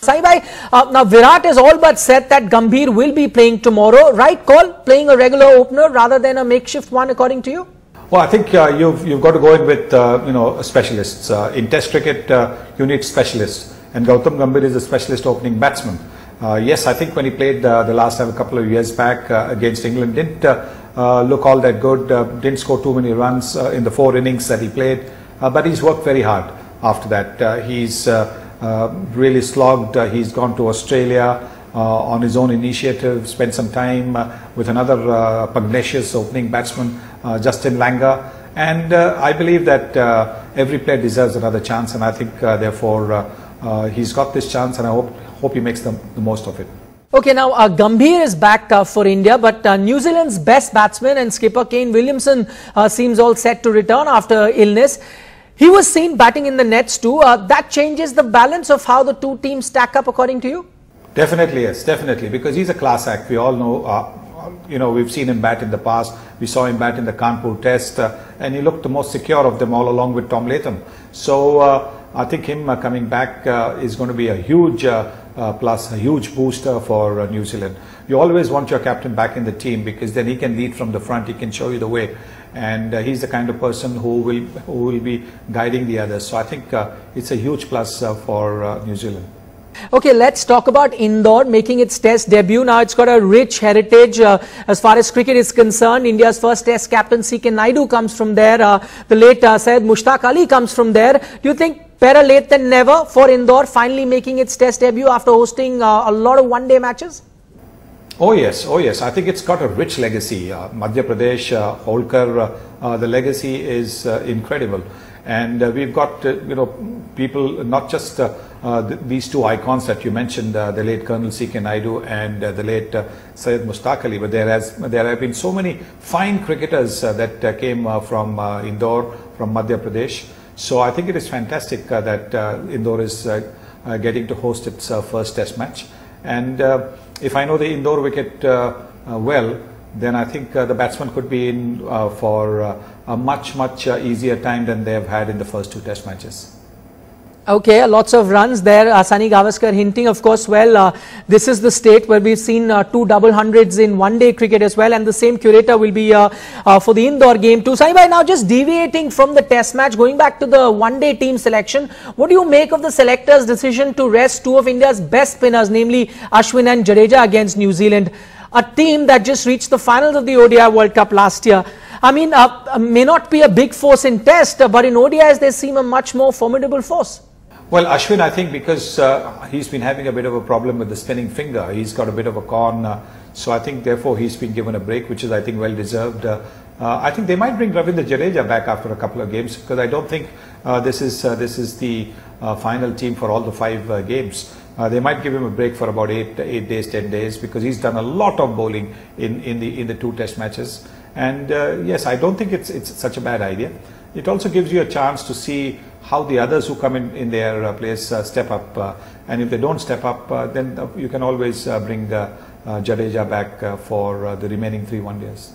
Sai bhai, now Virat is all but set that Gambhir will be playing tomorrow. Right call, playing a regular opener rather than a makeshift one, according to you? Well, I think you've got to go in with specialists. In Test cricket, you need specialists, and Gautam Gambhir is a specialist opening batsman. Yes, I think when he played the last time a couple of years back against England, didn't look all that good. Didn't score too many runs in the 4 innings that he played, but he's worked very hard after that. He's really slogged. He's gone to Australia on his own initiative, spent some time with another pugnacious opening batsman, Justin Langer, and I believe that every player deserves another chance, and I think therefore he's got this chance, and I hope he makes the most of it. Okay, now Gambhir is back for India, but New Zealand's best batsman and skipper Kane Williamson seems all set to return after illness. He was seen batting in the nets too. That changes the balance of how the two teams stack up, according to you? Definitely, yes, definitely, because he's a class act. We all know, we've seen him bat in the past. We saw him bat in the Kanpur Test, and he looked the most secure of them all, along with Tom Latham. So I think him coming back is going to be a huge plus, a huge booster for New Zealand. You always want your captain back in the team, because then he can lead from the front, he can show you the way, and he's the kind of person who will be guiding the others. So I think it's a huge plus for New Zealand. Okay, let's talk about Indore making its test debut. Now it's got a rich heritage as far as cricket is concerned. India's first test captain Shikhar Dhawan comes from there. The late Syed Mushtaq Ali comes from there. Do you think better late than never for Indore finally making its test debut after hosting a lot of one-day matches? Oh yes, oh yes. I think it's got a rich legacy. Madhya Pradesh, Holkar, the legacy is incredible. And we've got, people, not just these two icons that you mentioned, the late Colonel Shikhar Dhawan and the late Syed Mushtaq Ali, but there have been so many fine cricketers that came from Indore, from Madhya Pradesh. So I think it is fantastic that Indore is getting to host its first test match. And if I know the Indore wicket well, then I think the batsman could be in for a much easier time than they have had in the first 2 test matches. Okay, lots of runs there. Sunil Gavaskar hinting, of course, this is the state where we've seen 2 double hundreds in one-day cricket as well, and the same curator will be for the Indore game too. Sai bhai, now just deviating from the test match, going back to the one-day team selection, what do you make of the selectors' decision to rest 2 of India's best spinners, namely Ashwin and Jadeja, against New Zealand? A team that just reached the finals of the ODI World Cup last year. I mean, may not be a big force in test, but in ODIs they seem a much more formidable force. Well, Ashwin, I think because he's been having a bit of a problem with the spinning finger, he's got a bit of a con, so I think therefore he's been given a break, which is, I think, well deserved. I think they might bring Ravindra Jadeja back after a couple of games, because I don't think this is the final team for all the 5 games. They might give him a break for about 8 days, 10 days, because he's done a lot of bowling in the 2 test matches. And yes, I don't think it's such a bad idea. It also gives you a chance to see how the others who come in their place step up. And if they don't step up, then you can always bring Jadeja back for the remaining 3 one-days.